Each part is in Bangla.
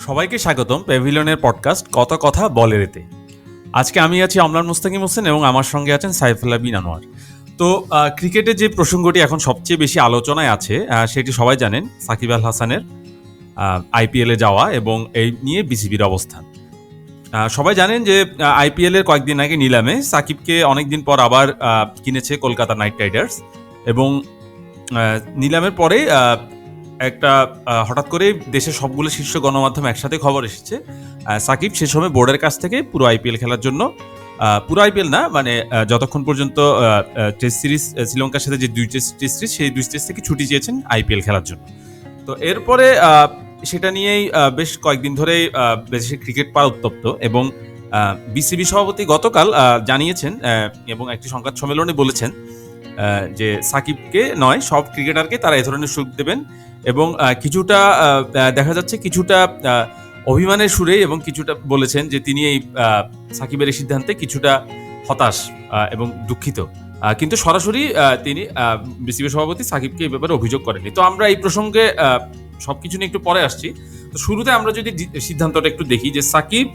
সবাইকে স্বাগতম প্যাভিলিয়নের পডকাস্ট কত কথা বলের এতে। আজকে আমি আছি অমলান মুস্তাকিম হোসেন এবং আমার সঙ্গে আছেন সাইফুল্লাহ বিন আনোয়ার। তো ক্রিকেটের যে প্রসঙ্গটি এখন সবচেয়ে বেশি আলোচনায় আছে সেটি সবাই জানেন, সাকিব আল হাসানের আইপিএলে যাওয়া এবং এই নিয়ে বিসিবির অবস্থান। সবাই জানেন যে আইপিএলের কয়েকদিন আগে নিলামে সাকিবকে অনেকদিন পর আবার কিনেছে কলকাতা নাইট রাইডার্স এবং নিলামের পরে একটা হঠাৎ করে দেশের সবগুলো শীর্ষ গণমাধ্যম একসাথে খবর এসেছে সাকিব সে সময় বোর্ডের কাছ থেকে পুরো আইপিএল খেলার জন্য, পুরো আইপিএল না মানে যতক্ষণ পর্যন্ত টেস্ট সিরিজ শ্রীলঙ্কার সাথে যে টেস্ট সিরিজ সেই দুই টেস্ট থেকে ছুটি চেয়েছেন আইপিএল খেলার জন্য। তো এরপরে সেটা নিয়েই বেশ কয়েকদিন ধরেই দেশে ক্রিকেট পাড়া উত্তপ্ত এবং বিসিবি সভাপতি গতকাল জানিয়েছেন এবং একটি সংবাদ সম্মেলনে বলেছেন যে সাকিবকে নয় সব ক্রিকেটারকে তারা এ ধরনের সুযোগ দেবেন এবং কিছুটা দেখা যাচ্ছে কিছুটা অভিমানের সুরে এবং কিছুটা বলেছেন যে তিনি এই সাকিবের এই সিদ্ধান্তে কিছুটা হতাশ এবং দুঃখিত, কিন্তু সরাসরি তিনি বিসিবি সভাপতি সাকিবকে এই ব্যাপারে অভিযোগ করেননি। তো আমরা এই প্রসঙ্গে সবকিছু নিয়ে একটু পরে আসছি। তো শুরুতে আমরা যদি সিদ্ধান্তটা একটু দেখি যে সাকিব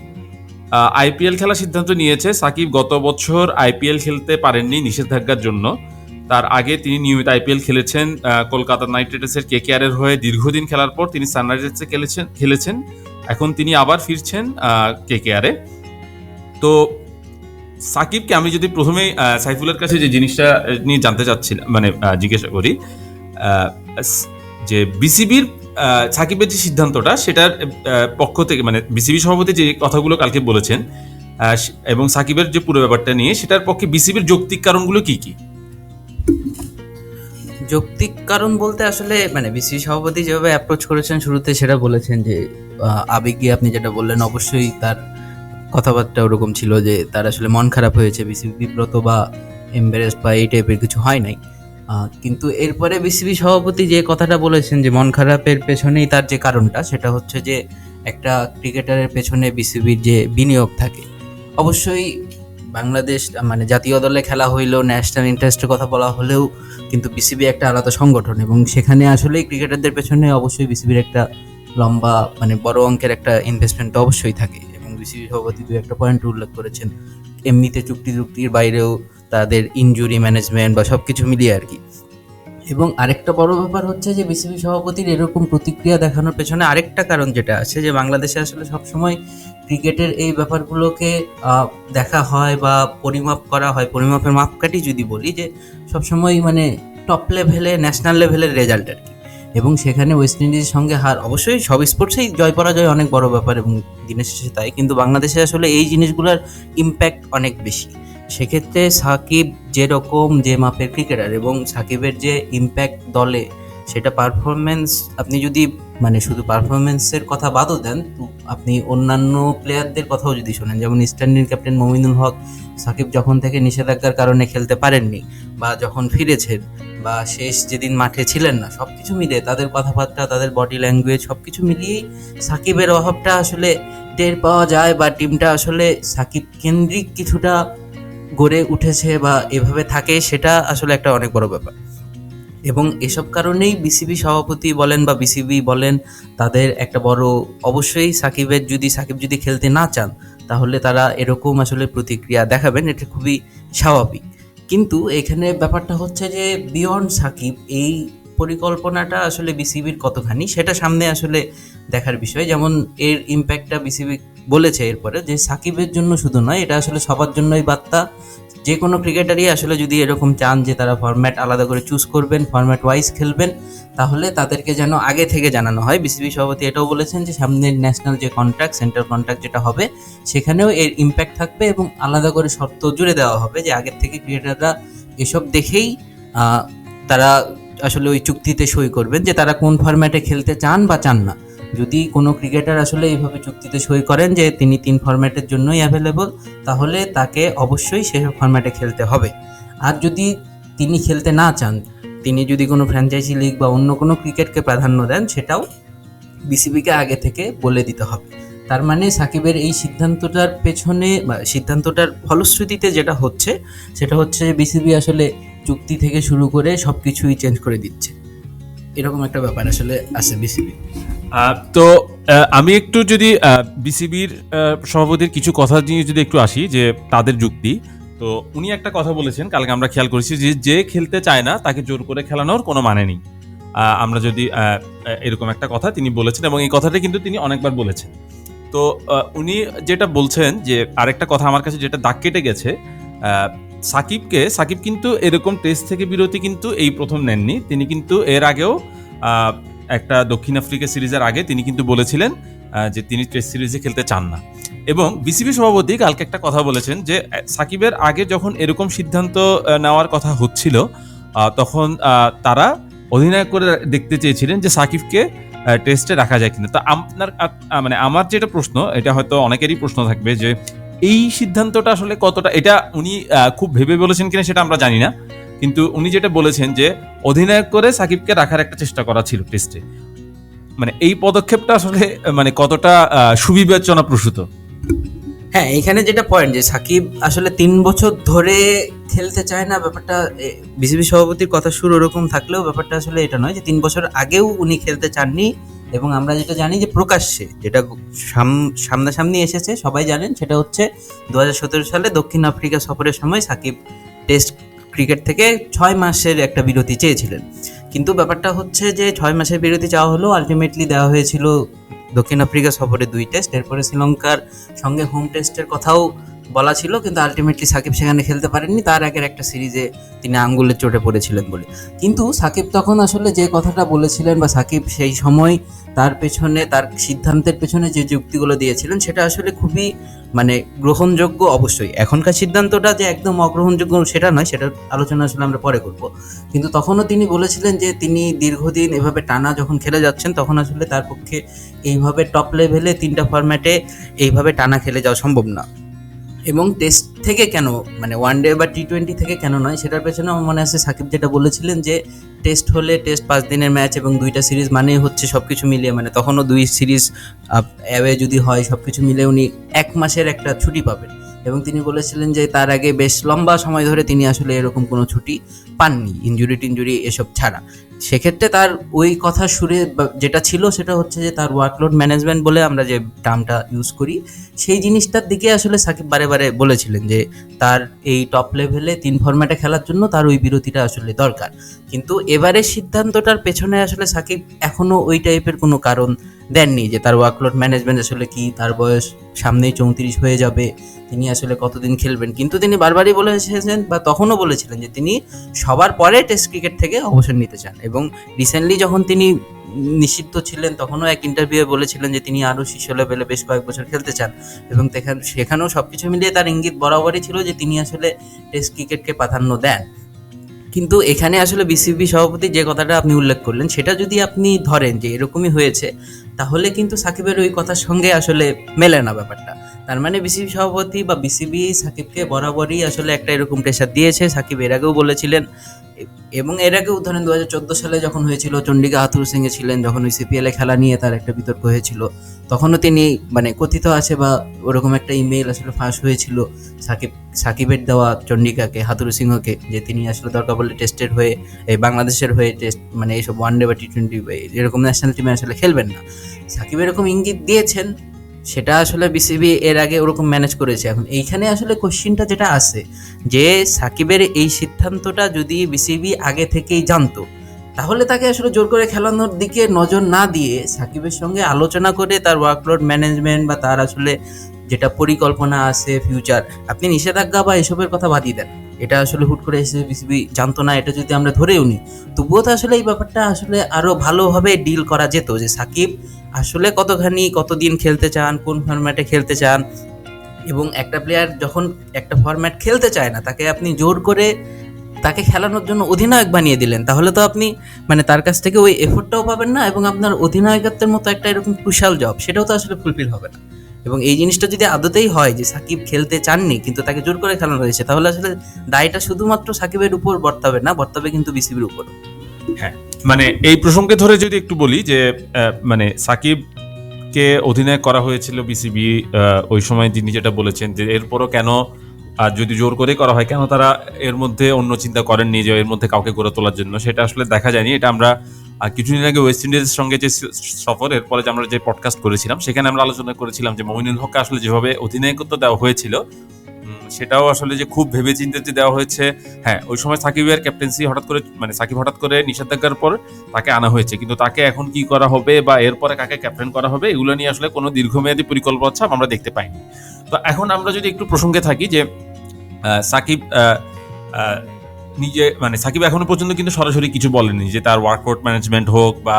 আইপিএল খেলার সিদ্ধান্ত নিয়েছে। সাকিব গত বছর আইপিএল খেলতে পারেননি নিষেধাজ্ঞার জন্য। তার আগে তিনি নিয়মিত আইপিএল খেলেছেন কলকাতা নাইট রাইডার্সের কেকেআর এর হয়ে দীর্ঘদিন খেলার পর তিনি সানরাইজার্সে খেলেছেন। এখন তিনি আবার ফিরছেন কেকেআর এ। তো সাকিবকে আমি যদি প্রথমেই সাইফুলের কাছে যে জিনিসটা নিয়ে জানতে চাচ্ছিলাম, মানে জিজ্ঞাসা করি যে বিসিবির সাকিবের যে সিদ্ধান্তটা সেটার পক্ষ থেকে, মানে বিসিবি সভাপতি যে কথাগুলো কালকে বলেছেন এবং সাকিবের যে পুরো ব্যাপারটা নিয়ে সেটার পক্ষে বিসিবির যৌক্তিক কারণগুলো কি কি? যৌক্তিক কারণ বলতে আসলে মানে বিসিবি সভাপতি যেভাবে অ্যাপ্রোচ করেছেন শুরুতে সেটা বলেছেন যে আবেগী, আপনি যেটা বললেন অবশ্যই তার কথাবার্তা ওরকম ছিল যে তার আসলে মন খারাপ হয়েছে, বিসিবি বিব্রত বা এম্বারেসড বা এই টাইপের কিছু হয় নাই। কিন্তু এরপরে বিসিবি সভাপতি যে কথাটা বলেছেন যে মন খারাপের পেছনেই তার যে কারণটা সেটা হচ্ছে যে একটা ক্রিকেটারের পেছনে বিসিবির যে বিনিয়োগ থাকে। অবশ্যই বাংলাদেশ মানে জাতীয় দলে খেলা হইলেও ন্যাশনাল ইন্টারেস্টের কথা বলা হলেও কিন্তু বিসিবি একটা আলাদা সংগঠন এবং সেখানে আসলে ক্রিকেটারদের পেছনে অবশ্যই বিসিবির একটা লম্বা মানে বড় অঙ্কের একটা ইনভেস্টমেন্ট অবশ্যই থাকে এবং বিসিবি সভাপতি দু একটা পয়েন্ট উল্লেখ করেছেন। এমনিতে চুক্তির বাইরেও তাদের ইনজুরি ম্যানেজমেন্ট বা সব কিছু মিলিয়ে আর কি। এবং আরেকটা বড় ব্যাপার হচ্ছে যে বিসিবি সভাপতির এরকম প্রতিক্রিয়া দেখানোর পেছনে আরেকটা কারণ যেটা আছে যে বাংলাদেশে আসলে সবসময় ক্রিকেটের এই ব্যাপারগুলোকে দেখা হয় বা পরিমাপ করা হয়, পরিমাপের মাপকাঠি যদি বলি যে সবসময় মানে টপ লেভেলে ন্যাশনাল লেভেলের রেজাল্ট আর কি। এবং সেখানে ওয়েস্ট ইন্ডিজের সঙ্গে হার, অবশ্যই সব স্পোর্টসেই জয় পরাজয় অনেক বড় ব্যাপার এবং দিনের শেষে তাই, কিন্তু বাংলাদেশে আসলে এই জিনিসগুলোর ইম্প্যাক্ট অনেক বেশি। সেক্ষেত্রে সাকিব যেরকম যে মাপের ক্রিকেটার এবং সাকিবের যে ইম্প্যাক্ট দলে সেটা পারফরমেন্স, আপনি যদি মানে শুধু পারফরমেন্সের কথা বাদও দেন, তো আপনি অন্যান্য প্লেয়ারদের কথাও যদি শোনেন, যেমন ইস্টার্নের ক্যাপ্টেন মমিনুল হক সাকিব যখন থেকে নিষেধাজ্ঞার কারণে খেলতে পারেননি বা যখন ফিরেছেন বা শেষ যেদিন মাঠে ছিলেন না, সব কিছু মিলিয়ে তাদের কথাবার্তা, তাদের বডি ল্যাঙ্গুয়েজ সব কিছু মিলিয়েই সাকিবের অভাবটা আসলে টের পাওয়া যায় বা টিমটা আসলে সাকিব কেন্দ্রিক কিছুটা গড়ে উঠেছে বা এভাবে থাকে, সেটা আসলে একটা অনেক বড় ব্যাপার। এবং এসব কারণেই বিসিবি সভাপতি বলেন বা বিসিবি বলেন তাদের একটা বড়, অবশ্যই সাকিব যদি খেলতে না চান তাহলে তারা এরকম আসলে প্রতিক্রিয়া দেখাবেন, এটা খুবই স্বাভাবিক। কিন্তু এখানে ব্যাপারটা হচ্ছে যে বিয়ন্ড সাকিব এই পরিকল্পনাটা আসলে বিসিবির কতখানি সেটা সামনে আসলে দেখার বিষয়। যেমন এর ইম্প্যাক্টটা বিসিবি বলেছে এরপরে যে সাকিবের জন্য শুধু নয়, এটা আসলে সবার জন্যই বার্তা। যে কোনো ক্রিকেটারই আসলে যদি এরকম চান যে তারা ফরম্যাট আলাদা করে চুজ করবেন, ফরম্যাট ওয়াইজ খেলবেন, তাহলে তাদেরকে যেন আগে থেকে জানানো হয়। বিসিবি সভাপতি এটাও বলেছেন যে সামনের ন্যাশনাল যে কন্ট্রাক্ট, সেন্ট্রাল কন্ট্রাক্ট যেটা হবে সেখানেও এর ইম্প্যাক্ট থাকবে এবং আলাদা করে শর্ত জুড়ে দেওয়া হবে যে আগের থেকে ক্রিকেটাররা এসব দেখেই তারা আসলে ওই চুক্তিতে সই করবেন যে তারা কোন ফরম্যাটে খেলতে চান বা চান না। যদি কোনো ক্রিকেটার আসলে এইভাবে চুক্তিতে সই করেন যে তিনি 3 ফরম্যাটের জন্যই অ্যাভেলেবল, তাহলে তাকে অবশ্যই সেসব ফরম্যাটে খেলতে হবে। আর যদি তিনি খেলতে না চান, তিনি যদি কোনো ফ্র্যাঞ্চাইজি লিগ বা অন্য কোনো ক্রিকেটকে প্রাধান্য দেন, সেটাও বিসিবিকে আগে থেকে বলে দিতে হবে। তার মানে সাকিবের এই সিদ্ধান্তটার পেছনে বা সিদ্ধান্তটার ফলশ্রুতিতে যেটা হচ্ছে সেটা হচ্ছে বিসিবি আসলে চুক্তি থেকে শুরু করে সব কিছুই চেঞ্জ করে দিচ্ছে, এরকম একটা ব্যাপার আসলে আছে বিসিবি। তো আমি একটু যদি বিসিবির সভাপতির কিছু কথা নিয়ে যদি একটু আসি, যে তাদের যুক্তি, তো উনি একটা কথা বলেছেন কালকে আমরা খেয়াল করেছি, যে যে খেলতে চায় না তাকে জোর করে খেলানোর কোনো মানে নেই। আমরা যদি এরকম একটা কথা তিনি বলেছেন, এবং এই কথাটা কিন্তু তিনি অনেকবার বলেছেন। তো উনি যেটা বলছেন, যে আরেকটা কথা আমার কাছে যেটা দাগ কেটে গেছে, সাকিব কিন্তু এরকম টেস্ট থেকে বিরতি কিন্তু এই প্রথম নেননি। তিনি কিন্তু এর আগেও আহ, একটা দক্ষিণ আফ্রিকা সিরিজের আগে তিনি কিন্তু বলেছিলেন যে তিনি টেস্ট সিরিজে খেলতে চান না। এবং বিসিবি সভাপতি কালকে একটা কথা বলেছেন, যে সাকিবের আগে যখন এরকম সিদ্ধান্ত নেওয়ার কথা হচ্ছিল, তখন তারা অধিনায়ক করে দেখতে চেয়েছিলেন যে সাকিবকে টেস্টে রাখা যায় কিনা। তো আপনার মানে আমার যেটা প্রশ্ন, এটা হয়তো অনেকেরই প্রশ্ন থাকবে, যে এই সিদ্ধান্তটা আসলে কতটা, এটা উনি খুব ভেবে বলেছেন কিনা সেটা আমরা জানি না, কিন্তু উনি যেটা বলেছেন যে অধিনায়ক করে সাকিবকে রাখার একটা চেষ্টা করা ছিল টেস্টে, মানে এই পদক্ষেপটা আসলে মানে কতটা সুবিবেচনা প্রসূত। হ্যাঁ, এখানে যেটা পয়েন্ট যে সাকিব আসলে 3 বছর ধরে খেলতে চায় না, ব্যাপারটা বিসিবি সভাপতির কথা শুরু ওরকম থাকলেও ব্যাপারটা আসলে এটা নয় যে 3 বছর আগেও উনি খেলতে চাননি। এবং আমরা যেটা জানি যে প্রকাশ্যে যেটা সামনাসামনি এসেছে সবাই জানেন, সেটা হচ্ছে 2017 সালে দক্ষিণ আফ্রিকা সফরের সময় সাকিব টেস্ট ক্রিকেট থেকে 6 মাসের একটা বিরতি চেয়েছিলেন। কিন্তু ব্যাপারটা হচ্ছে যে 6 মাসের বিরতি চাওয়া হলো, আলটিমেটলি দেওয়া হয়েছিল দক্ষিণ আফ্রিকা সফরে 2 টেস্ট, এরপরে শ্রীলঙ্কার সঙ্গে হোম টেস্টের কথাও বলা ছিল, কিন্তু আলটিমেটলি সাকিব সেখানে খেলতে পারেননি, তার আগের একটা সিরিজে তিনি আঙ্গুলের চোটে পড়েছিলেন বলে। কিন্তু সাকিব তখন আসলে যে কথাটা বলেছিলেন, বা সাকিব সেই সময় তার পেছনে, তার সিদ্ধান্তের পেছনে যে যুক্তিগুলো দিয়েছিলেন, সেটা আসলে খুবই মানে গ্রহণযোগ্য। অবশ্যই এখনকার সিদ্ধান্তটা যে একদম অগ্রহণযোগ্য সেটা নয়, সেটার আলোচনা আসলে আমরা পরে করব। কিন্তু তখনও তিনি বলেছিলেন যে তিনি দীর্ঘদিন এভাবে টানা যখন খেলে যাচ্ছেন, তখন আসলে তার পক্ষে এইভাবে টপ লেভেলে 3টা ফরম্যাটে এইভাবে টানা খেলে যাওয়া সম্ভব না। এবং টেস্ট থেকে কেন, মানে ওয়ানডে বা T20 থেকে কেন নয়, সেটার পেছনে আমার মনে আছে সাকিব যেটা বলেছিলেন যে টেস্ট হলে টেস্ট 5 দিনের ম্যাচ এবং 2টা সিরিজ মানেই হচ্ছে সব কিছু মিলিয়ে, মানে তখনও 2 সিরিজ অ্যাওয়ে যদি হয়, সব কিছু মিলে উনি 1 মাসের একটা ছুটি পাবেন। এবং তিনি বলেছিলেন যে তার আগে বেশ লম্বা সময় ধরে তিনি আসলে এরকম কোনো ছুটি পাননি, ইনজুরি এসব ছাড়া। সেক্ষেত্রে তার ওই কথা সুরে যেটা ছিল সেটা হচ্ছে যে তার ওয়ার্কলোড ম্যানেজমেন্ট বলে আমরা যে টার্মটা ইউজ করি, সেই জিনিসটার দিকে আসলে সাকিব বারে বারে বলেছিলেন যে তার এই টপ লেভেলে 3 ফরম্যাটে খেলার জন্য তার ওই বিরতিটা আসলে দরকার। কিন্তু এবারের সিদ্ধান্তটার পেছনে আসলে সাকিব এখনো ওই টাইপের কোনো কারণ দেননি, যে তার ওয়ার্কলোড ম্যানেজমেন্ট আসলে কি, তার বয়স সামনেই 34 হয়ে যাবে, তিনি আসলে কতদিন খেলবেন। কিন্তু তিনি বারবারই বলে এসেছেন, বা তখনও বলেছিলেন যে তিনি সবার পরে টেস্ট ক্রিকেট থেকে অবসর নিতে চান। এবং রিসেন্টলি যখন তিনি নিষিদ্ধ ছিলেন, তখনও এক ইন্টারভিউয়ে বলেছিলেন যে তিনি আরও শীর্ষ লেভেলে বেশ কয়েক বছর খেলতে চান। এবং সেখানেও সবকিছু মিলিয়ে তার ইঙ্গিত বরাবরই ছিল যে তিনি আসলে টেস্ট ক্রিকেটকে প্রাধান্য দেন। কিন্তু এখানে আসলে বিসিবি সভাপতি যে কথাটা আপনি উল্লেখ করলেন, সেটা যদি আপনি ধরেন যে এরকমই হয়েছে, তাহলে কিন্তু সাকিবের ওই কথার সঙ্গে আসলে মেলে না ব্যাপারটা। তার মানে বিসিবি সভাপতি বা বিসিবি সাকিবকে বরাবরই আসলে একটা এরকম প্রেশার দিয়েছে। সাকিব এর আগেও বলেছিলেন, এবং এর আগেও ধরেন 2014 সালে যখন হয়েছিল, চন্ডিকা হাথুরু সিংয়ে ছিলেন যখন, ওই সিপিএল এ খেলা নিয়ে তার একটা বিতর্ক হয়েছিল, তখনও তিনি মানে কথিত আছে বা ওরকম একটা ইমেল আসলে ফাঁস হয়েছিল সাকিবের দেওয়া চন্ডিকাকে, হাথুরু সিংহকে, যে তিনি আসলে দরকার বললে টেস্টের হয়ে, এই বাংলাদেশের হয়ে টেস্ট মানে এইসব ওয়ানডে বা T20 এরকম ন্যাশনাল টিমে আসলে খেলবেন না। সাকিব এরকম ইঙ্গিত দিয়েছেন, সেটা আসলে বিসিবি এর আগে ওরকম ম্যানেজ করেছে। এখন এইখানে আসলে কোশ্চিনটা যেটা আসে, যে সাকিবের এই সিদ্ধান্তটা যদি বিসিবি আগে থেকেই জানতো, তাহলে তাকে আসলে জোর করে খেলানোর দিকে নজর না দিয়ে সাকিবের সঙ্গে আলোচনা করে তার ওয়ার্কলোড ম্যানেজমেন্ট বা তার আসলে যেটা পরিকল্পনা আছে ফিউচার, আপনি নিষেধাজ্ঞা বা এসবের কথা বাদই দেন, এটা আসলে হুট করে এসে বিসিবি জানতো না, এটা যদি আমরা ধরেও নিই, তবুও তো আসলে এই ব্যাপারটা আসলে আরো ভালোভাবে ডিল করা যেত, যে সাকিব আসলে কতদিন খেলতে চান, কোন ফরম্যাটে খেলতে চান। এবং একটা প্লেয়ার যখন একটা ফরম্যাট খেলতে চায় না, তাকে আপনি জোর করে তাকে খেলানোর জন্য অধিনায়ক বানিয়ে দিলেন, তাহলে তো আপনি মানে তার কাছ থেকে ওই এফোর্টটাও পাবেন না, এবং আপনার অধিনায়কত্বের মতো একটা এরকম ক্রুশাল জব, সেটাও তো আসলে ফুলফিল হবে না। এবং এই জিনিসটা যদি আদতেই হয় যে সাকিব খেলতে চাননি কিন্তু তাকে জোর করে খেলানো হয়েছে, তাহলে আসলে দায়টা শুধুমাত্র সাকিবের উপর বর্তাবে না, বর্তাবে কিন্তু বিসিবির উপর। হ্যাঁ, মানে এই প্রসঙ্গে ধরে যদি একটু বলি, যে মানে সাকিবকে অধিনায়ক করা হয়েছিল বিসিবি, ওই সময় তিনি যেটা বলেছেন, যে এরপরও কেন যদি জোর করে করা হয়, কেন তারা এর মধ্যে অন্য চিন্তা করেননি যে এর মধ্যে কাউকে গড়ে তোলার জন্য, সেটা আসলে দেখা যায়নি। এটা আমরা আর কিছুদিন আগে ওয়েস্ট ইন্ডিজের সঙ্গে যে সফর, এরপরে যে আমরা যে পডকাস্ট করেছিলাম সেখানে আমরা আলোচনা করেছিলাম যে মঈনুল হককে আসলে যেভাবে অধিনায়কত্ব দেওয়া হয়েছিল সেটাও আসলে যে খুব ভেবেচিন্তে যে দেওয়া হয়েছে। হ্যাঁ, ওই সময় সাকিবের ক্যাপ্টেন্সি হঠাৎ করে মানে সাকিব হঠাৎ করে নিষেধাজ্ঞার পর তাকে আনা হয়েছে, কিন্তু তাকে এখন কি করা হবে বা এরপরে কাকে ক্যাপ্টেন করা হবে এগুলো নিয়ে আসলে কোনো দীর্ঘমেয়াদী পরিকল্পনা ছাপ আমরা দেখতে পাইনি। তো এখন আমরা যদি একটু প্রসঙ্গে থাকি যে সাকিব নিজে মানে সাকিব এখনো পর্যন্ত কিন্তু সরাসরি কিছু বলেনি যে তার ওয়ার্কআউট ম্যানেজমেন্ট হোক বা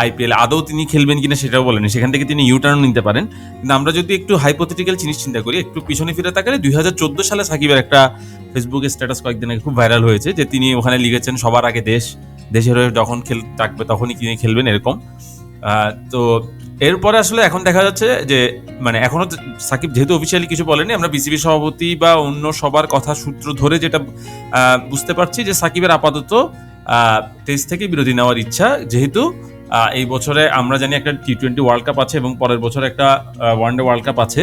আইপিএল আদৌ তিনি খেলবেন কিনা সেটাও বলেনি, সেখান থেকে তিনি ইউটার্ন নিতে পারেন। কিন্তু আমরা যদি একটু হাইপোথেটিক্যাল জিনিস চিন্তা করি, একটু পিছনে ফিরে তাকালে 2014 সালে সাকিবের একটা ফেসবুকে স্ট্যাটাস কয়েকদিন আগে খুব ভাইরাল হয়েছে যে তিনি ওখানে লিখেছেন সবার আগে দেশের হয়ে যখন থাকবে তখনই তিনি খেলবেন এরকম। তো এরপরে আসলে এখন দেখা যাচ্ছে যে মানে এখনো সাকিব যেহেতু অফিসিয়ালি কিছু বলেনি, আমরা বিসিবি সভাপতি বা অন্য সবার কথা সূত্র ধরে যেটা বুঝতে পারছি যে সাকিবের আপাতত টেস্ট থেকে বিরতি নেওয়ার ইচ্ছা, যেহেতু এই বছরে আমরা জানি একটা টি-20 ওয়ার্ল্ড কাপ আছে এবং পরের বছর একটা ওয়ানডে ওয়ার্ল্ড কাপ আছে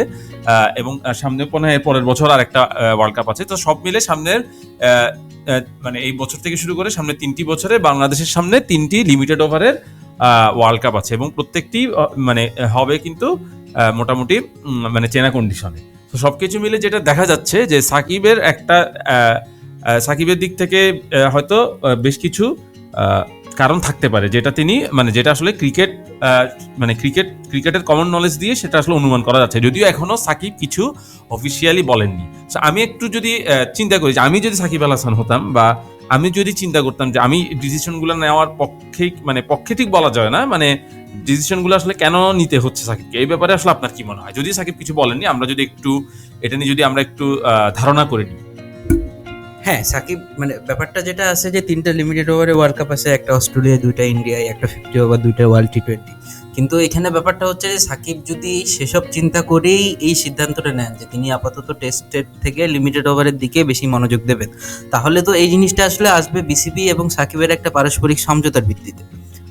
এবং সামনে পরের বছর আর একটা ওয়ার্ল্ড কাপ আছে। তো সব মিলে সামনের মানে এই বছর থেকে শুরু করে সামনে 3টি বছরে বাংলাদেশের সামনে 3টি লিমিটেড ওভারের ওয়ার্ল্ড কাপ আছে এবং প্রত্যেকটি মানে হবে কিন্তু মোটামুটি মানে চেনা কন্ডিশনে। তো সবকিছু মিলে যেটা দেখা যাচ্ছে যে সাকিবের দিক থেকে হয়তো বেশ কিছু কারণ থাকতে পারে যেটা তিনি মানে যেটা আসলে ক্রিকেটের কমন নলেজ দিয়ে সেটা আসলে অনুমান করা যাচ্ছে, যদিও এখনো সাকিব কিছু অফিসিয়ালি বলেননি। আমি একটু যদি চিন্তা করি যে আমি যদি সাকিব আল হাসান হতাম বা আমি যদি চিন্তা করতাম যে আমি ডিসিশনগুলো নেওয়ার পক্ষে ঠিক বলা যায় না, মানে ডিসিশনগুলো আসলে কেন নিতে হচ্ছে সাকিবকে, এই ব্যাপারে আসলে আপনার কি মনে হয়? যদি সাকিব কিছু বলেননি, আমরা যদি একটু এটা নিয়ে যদি আমরা একটু ধারণা করে নিই। হ্যাঁ, সাকিব মানে ব্যাপারটা যেটা আছে যে 3টা লিমিটেড ওভারে ওয়ার্ল্ড কাপ আছে, একটা অস্ট্রেলিয়া, 2টা ইন্ডিয়ায়, একটা 50 ওভার, 2টা ওয়ার্ল্ড টি-20। কিন্তু এখানে ব্যাপারটা হচ্ছে যে সাকিব যদি সেসব চিন্তা করেই এই সিদ্ধান্তটা নেন যে তিনি আপাতত টেস্টের থেকে লিমিটেড ওভারের দিকে বেশি মনোযোগ দেবেন, তাহলে তো এই জিনিসটা আসলে আসবে বিসিবি এবং সাকিবের একটা পারস্পরিক সমঝোতার ভিত্তিতে,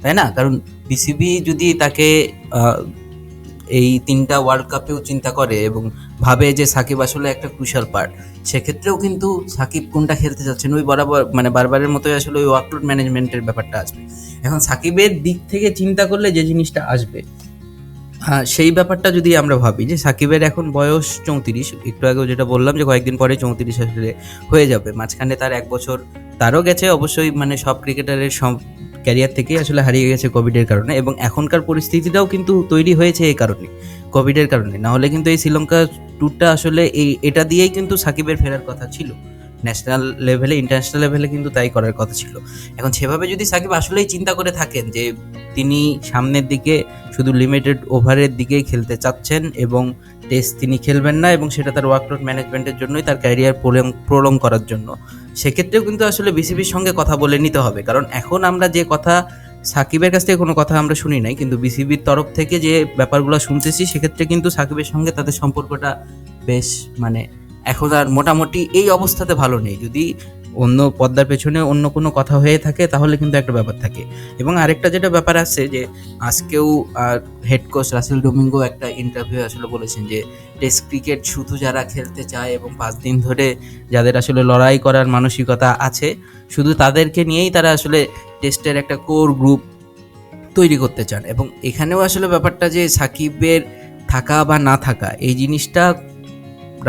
তাই না? কারণ বিসিবি যদি তাকে এই 3টা ওয়ার্ল্ড কাপেও চিন্তা করে এবং ভাবে যে সাকিব আসলে একটা ক্রুশাল পার্ট, সেক্ষেত্রেও কিন্তু সাকিব কোনটা খেলতে চাচ্ছেন ওই বরাবর মানে বারবারের মতোই আসলে ওই ওয়ার্কলোড ম্যানেজমেন্টের ব্যাপারটা আসবে। এখন সাকিবের দিক থেকে চিন্তা করলে যে জিনিসটা আসবে, হ্যাঁ, সেই ব্যাপারটা যদি আমরা ভাবি যে সাকিবের এখন বয়স 34, একটু আগেও যেটা বললাম যে কয়েকদিন পরে 34 আসলে হয়ে যাবে, মাঝখানে তার 1 বছর তারও গেছে অবশ্যই, মানে সব ক্রিকেটারের সব ক্যারিয়ার থেকেই আসলে হারিয়ে গেছে কোভিডের কারণে, এবং এখনকার পরিস্থিতিটাও কিন্তু তৈরি হয়েছে এই কারণে, কোভিডের কারণে। না হলে কিন্তু এই শ্রীলঙ্কা ট্যুরটা আসলে এটা দিয়েই কিন্তু সাকিবের ফেরার কথা ছিল, ন্যাশনাল লেভেলে ইন্টারন্যাশনাল লেভেলে কিন্তু তাই করার কথা ছিল। এখন সেভাবে যদি সাকিব আসলেই চিন্তা করে থাকেন যে তিনি সামনের দিকে শুধু লিমিটেড ওভারের দিকেই খেলতে চাচ্ছেন এবং টেস্ট তিনি খেলবেন না, এবং সেটা তার ওয়ার্কলোড ম্যানেজমেন্টের জন্যই, তার ক্যারিয়ার প্রলং করার জন্য, সেক্ষেত্রেও কিন্তু আসলে বিসিবির সঙ্গে কথা বলে নিতে হবে। কারণ এখন আমরা যে কথা সাকিবের কাছ থেকে কোনো কথা আমরা শুনি নাই, কিন্তু বিসিবির তরফ থেকে যে ব্যাপারগুলো শুনতেছি সেক্ষেত্রে কিন্তু সাকিবের সঙ্গে তাদের সম্পর্কটা বেশ মানে এখন আর মোটামুটি এই অবস্থাতে ভালো নেই। যদি অন্য পর্দার পেছনে অন্য কোনো কথা হয়ে থাকে তাহলে কিন্তু একটা ব্যাপার থাকে। এবং আরেকটা যেটা ব্যাপার আছে যে আজকেও হেড কোচ রাসেল ডোমিঙ্গো একটা ইন্টারভিউ আসলে বলেছেন যে টেস্ট ক্রিকেট শুধু যারা খেলতে চায় এবং 5 দিন ধরে যাদের আসলে লড়াই করার মানসিকতা আছে, শুধু তাদেরকে নিয়েই তারা আসলে টেস্টের একটা কোর গ্রুপ তৈরি করতে চান। এবং এখানেও আসলে ব্যাপারটা যে সাকিবের থাকা বা না থাকা এই জিনিসটা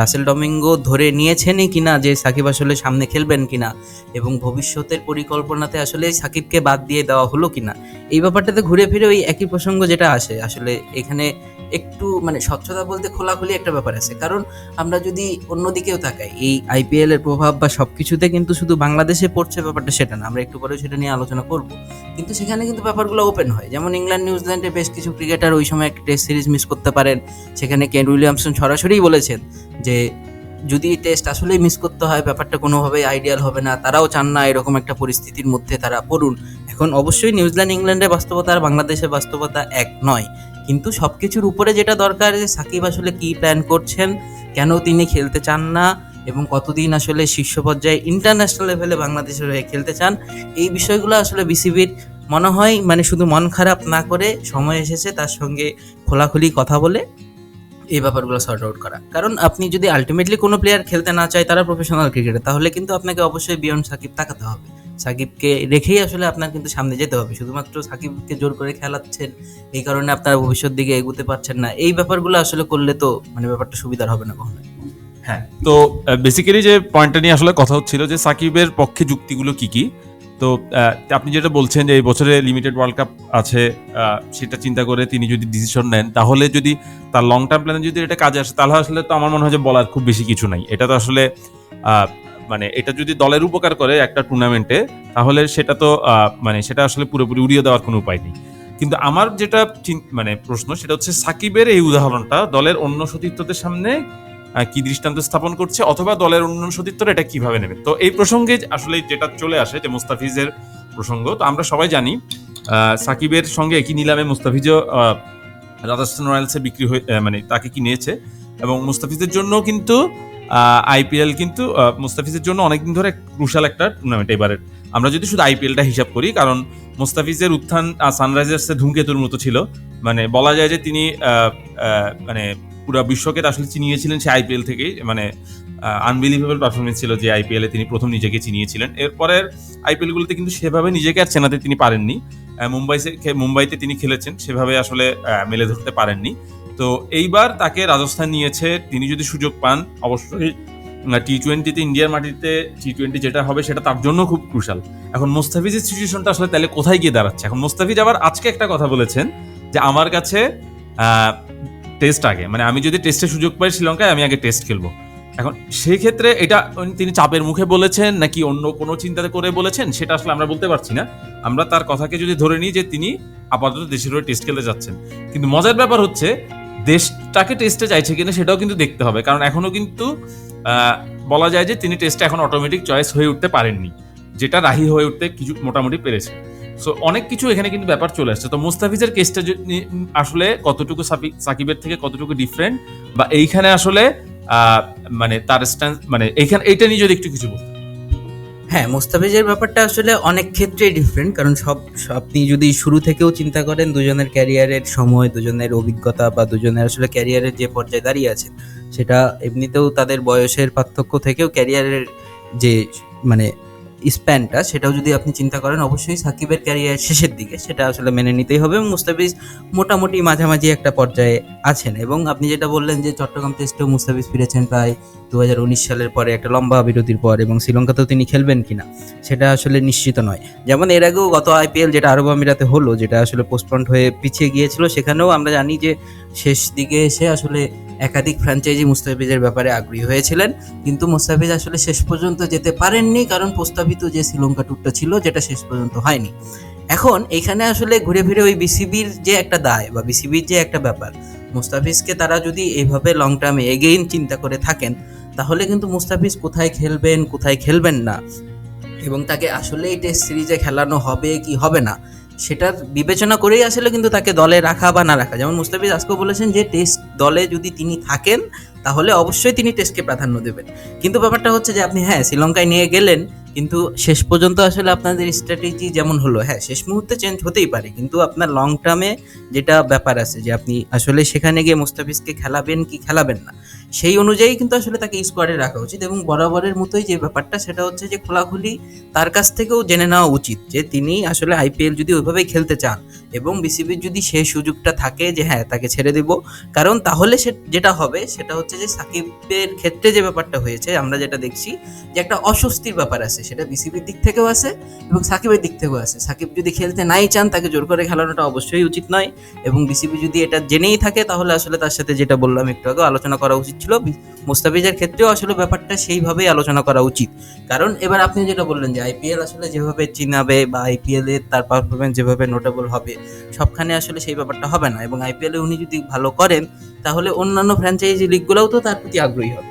রাসেল ডোমিঙ্গো ধরে নিয়েছেনই কিনা যে সাকিব আসলে সামনে খেলবেন কিনা, এবং ভবিষ্যতের পরিকল্পনাতে আসলে সাকিবকে বাদ দিয়ে দেওয়া হলো কিনা, এই ব্যাপারটাতে ঘুরে ফিরে ওই একই প্রসঙ্গ যেটা আসে। আসলে এখানে একটু মানে স্বচ্ছতা বলতে খোলাখুলি একটা ব্যাপার আছে। কারণ আমরা যদি অন্যদিকেও তাকাই, এই আইপিএল এর প্রভাব বা সব কিছুতে কিন্তু শুধু বাংলাদেশে পড়ছে ব্যাপারটা সেটা না, আমরা একটু পরে সেটা নিয়ে আলোচনা করব। কিন্তু সেখানে কিন্তু ব্যাপারগুলো ওপেন হয়, যেমন ইংল্যান্ড নিউজিল্যান্ডে বেশ কিছু ক্রিকেটার ওই সময় একটা টেস্ট সিরিজ মিস করতে পারেন। সেখানে কেন উইলিয়ামসন সরাসরিই বলেছেন যে যদি টেস্ট আসলেই মিস করতে হয় ব্যাপারটা কোনোভাবেই আইডিয়াল হবে না, তারাও চান না এরকম একটা পরিস্থিতির মধ্যে তারা পড়ুন। এখন অবশ্যই নিউজিল্যান্ড ইংল্যান্ডের বাস্তবতা আর বাংলাদেশের বাস্তবতা এক নয়, কিন্তু সব কিছুর উপরে যেটা দরকার যে সাকিব আসলে কী প্ল্যান করছেন, কেন তিনি খেলতে চান না, এবং কতদিন আসলে শীর্ষ পর্যায়ে ইন্টারন্যাশনাল লেভেলে বাংলাদেশের হয়ে খেলতে চান, এই বিষয়গুলো আসলে বিসিবির মনে হয় মানে শুধু মন খারাপ না করে সময় এসেছে তার সঙ্গে খোলাখুলি কথা বলে এই ব্যাপারগুলো সর্ট আউট করা। কারণ আপনি যদি আলটিমেটলি কোনো প্লেয়ার খেলতে না চায়, তারা প্রফেশনাল ক্রিকেটার, তাহলে কিন্তু আপনাকে অবশ্যই বিয়ন্ড সাকিব তাকাতে হবে। সাকিবকে রেখেই আসলে আপনার কিন্তু সামনে যেতে হবে। শুধুমাত্র সাকিবকে জোর করে খেলাচ্ছেন, এই কারণে আপনারা ভবিষ্যৎ দিকে এগোতে পারছেন না, এই ব্যাপারগুলো আসলে করলে তো মানে ব্যাপারটা সুবিধার হবে না কখনোই। হ্যাঁ, তো বেসিক্যালি যে পয়েন্টটা নিয়ে আসলে কথা হচ্ছিল যে সাকিবের পক্ষে যুক্তিগুলো কি কি। তো আপনি যেটা বলছেন যে এই বছরে লিমিটেড ওয়ার্ল্ড কাপ আছে, সেটা চিন্তা করে তিনি যদি ডিসিশন নেন, তাহলে যদি তার লং টার্ম প্ল্যানে যদি এটা কাজে আসে, তাহলে আসলে তো আমার মনে হয় যে বলার খুব বেশি কিছু নাই। এটা তো আসলে মানে এটা যদি দলের উপকার করে একটা টুর্নামেন্টে, তাহলে সেটা তো মানে সেটা আসলে পুরোপুরি উড়িয়ে দেওয়ার কোনো উপায় নেই। কিন্তু আমার যেটা মানে প্রশ্ন, সেটা হচ্ছে সাকিবের এই উদাহরণটা দলের অন্য সতীর্থদের সামনে কি দৃষ্টান্ত স্থাপন করছে, অথবা দলের অন্য সতীর্থরা এটা কিভাবে নেবে। তো এই প্রসঙ্গে আসলে যেটা চলে আসে যে মুস্তাফিজের প্রসঙ্গ, তো আমরা সবাই জানি সাকিবের সঙ্গে একই নিলামে মুস্তাফিজও রাজস্থান রয়্যালসে বিক্রি হয়ে মানে তাকে কিনেছে, এবং মুস্তাফিজের জন্য কিন্তু আইপিএল কিন্তু মুস্তাফিজের জন্য অনেকদিন ধরে ক্রুশাল একটা টুর্নামেন্ট এবারে। আমরা যদি শুধু আইপিএলটা হিসাব করি, কারণ মুস্তাফিজের উত্থান সানরাইজার্সের ধূমকেতুর মতো ছিল। মানে বলা যায় যে তিনি মানে পুরো বিশ্বকে আসলে চিনিয়েছিলেন সে আইপিএল থেকেই। মানে আনবিলিভেবল পারফরমেন্স ছিল যে আইপিএলে তিনি প্রথম নিজেকে চিনিয়েছিলেন। এরপরের আইপিএল গুলোতে কিন্তু সেভাবে নিজেকে আর চেনাতে তিনি পারেননি। মুম্বাইতে তিনি খেলেছেন, সেভাবে আসলে মেলে ধরতে পারেননি। তো এইবার তাকে রাজস্থান নিয়েছে, তিনি যদি সুযোগ পান অবশ্যই টি-20তে ইন্ডিয়ার মাটিতে টি-20 যেটা হবে সেটা তার জন্য খুব ক্রুশাল। এখন মুস্তাফিজের সিচুয়েশনটা আসলে তাহলে কোথায় গিয়ে দাঁড়াচ্ছে? এখন মুস্তাফিজ আবার আজকে একটা কথা বলেছেন যে আমার কাছে টেস্ট আগে, মানে আমি যদি টেস্টে সুযোগ পাই শ্রীলঙ্কায়, আমি আগে টেস্ট খেলবো। এখন সেই ক্ষেত্রে এটা তিনি চাপের মুখে বলেছেন নাকি অন্য কোনো চিন্তা করে বলেছেন, সেটা আসলে আমরা বলতে পারছি না। আমরা তার কথাকে যদি ধরে নিই যে তিনি আপাতত দেশের হয়ে টেস্ট খেলতে যাচ্ছেন, কিন্তু মজার ব্যাপার হচ্ছে দেশটাকে টেস্টে চাইছে কিনা সেটাও কিন্তু দেখতে হবে, কারণ এখনো কিন্তু বলা যায় যে তিনি টেস্টে এখন অটোমেটিক চয়েস হয়ে উঠতে পারেননি, যেটা রাহি হয়ে উঠতে কিছু মোটামুটি পেরেছে। সো অনেক কিছু এখানে কিন্তু ব্যাপার চলে আসছে। তো মুস্তাফিজের কেসটা আসলে কতটুকু সাকিবের থেকে কতটুকু ডিফারেন্ট, বা এইখানে আসলে মানে তার স্ট্যান্স, মানে এইখানে এইটা নিয়ে যদি একটু কিছু বলতে। হ্যাঁ, মুস্তাফিজের ব্যাপারটা আসলে অনেক ক্ষেত্রেই ডিফারেন্ট, কারণ আপনি যদি শুরু থেকেও চিন্তা করেন দুজনের ক্যারিয়ারের সময়, দুজনের অভিজ্ঞতা বা দুজনের আসলে ক্যারিয়ারের যে পর্যায়ে দাঁড়িয়ে আছেন, সেটা এমনিতেও তাদের বয়সের পার্থক্য থেকেও ক্যারিয়ারের যে মানে স্প্যানটা, সেটাও যদি আপনি চিন্তা করেন, অবশ্যই সাকিবের ক্যারিয়ার শেষের দিকে, সেটা আসলে মেনে নিতেই হবে। মুস্তাফিজ মোটামুটি মাঝামাঝি একটা পর্যায়ে আছেন, এবং আপনি যেটা বললেন যে চট্টগ্রাম টেস্টেও মুস্তাফিজ ফিরেছেন প্রায় 2019 সালের পরে একটা লম্বা বিরতির পর, এবং শ্রীলঙ্কাতেও তিনি খেলবেন কিনা সেটা আসলে নিশ্চিত নয়। যেমন এর আগেও গত আইপিএল যেটা আরব আমিরাতে হলো, যেটা আসলে পোস্টপন্ড হয়ে পিছিয়ে গিয়েছিল, সেখানেও আমরা জানি যে শেষ দিকে এসে আসলে একাধিক ফ্র্যাঞ্চাইজি মুস্তাফিজের ব্যাপারে আগ্রহী হয়েছিলেন, কিন্তু মুস্তাফিজ আসলে শেষ পর্যন্ত যেতে পারেননি, কারণ প্রস্তাবিত যে শ্রীলঙ্কা ট্যুরটা ছিল যেটা শেষ পর্যন্ত হয়নি। এখন এখানে আসলে ঘুরে ফিরে ওই বিসিবির যে একটা দায় বা বিসিবির যে একটা ব্যাপার, মুস্তাফিজকে তারা যদি এইভাবে লং টার্মে এগেইন চিন্তা করে থাকেন, তাহলে কিন্তু মুস্তাফিজ কোথায় খেলবেন কোথায় খেলবেন না, এবং তাকে আসলে এই টেস্ট সিরিজে খেলানো হবে কি হবে না, সেটার বিবেচনা করেই আসলে কিন্তু তাকে দলে রাখা বা না রাখা। যেমন মুস্তাফিজ আজকেও বলেছেন যে টেস্ট দলে যদি তিনি থাকেন তাহলে অবশ্যই তিনি টেস্টকে প্রাধান্য দেবেন। কিন্তু ব্যাপারটা হচ্ছে যে আপনি হ্যাঁ শ্রীলঙ্কায় নিয়ে গেলেন, কিন্তু শেষ পর্যন্ত আসলে আপনাদের স্ট্র্যাটেজি যেমন হলো, হ্যাঁ শেষ মুহূর্তে চেঞ্জ হতেই পারে, কিন্তু আপনার লং টার্মে যেটা ব্যাপার আছে যে আপনি আসলে সেখানে গিয়ে মুস্তাফিজকে খেলাবেন কি খেলাবেন না, সেই অনুযায়ী কিন্তু আসলে তাকে স্কোয়াডে রাখা উচিত। এবং বরাবরের মতোই যে ব্যাপারটা সেটা হচ্ছে যে খোলাখুলি তার কাছ থেকেও জেনে নেওয়া উচিত যে তিনি আসলে আইপিএল যদি ওইভাবেই খেলতে চান, এবং বিসিবির যদি সেই সুযোগটা থাকে যে হ্যাঁ তাকে ছেড়ে দেব, কারণ তাহলে যেটা হবে সেটা হচ্ছে যে সাকিবের ক্ষেত্রে যে ব্যাপারটা হয়েছে আমরা যেটা দেখছি যে একটা অস্বস্তির ব্যাপার আছে, সেটা বিসিবির দিক থেকেও আছে এবং সাকিবের দিক থেকেও আছে। সাকিব যদি খেলতে নাই চান, তাকে জোর করে খেলানোটা অবশ্যই উচিত নয়, এবং বিসিবি যদি এটা জেনেই থাকে তাহলে আসলে তার সাথে যেটা বললাম একটু আগে আলোচনা করা উচিত ছিল। মুস্তাফিজের ক্ষেত্রেও আসলে ব্যাপারটা সেইভাবেই আলোচনা করা উচিত, কারণ এবার আপনি যেটা বললেন যে আইপিএল আসলে যেভাবে চিনাবে বা আইপিএল এর তার পারফরমেন্স যেভাবে নোটেবল হবে, সবখানে আসলে সেই ব্যাপারটা হবে না, এবং আইপিএল এ উনি যদি ভালো করেন তাহলে অন্যান্য ফ্র্যাঞ্চাইজি লিগগুলোও তো তার প্রতি আগ্রহী হবে,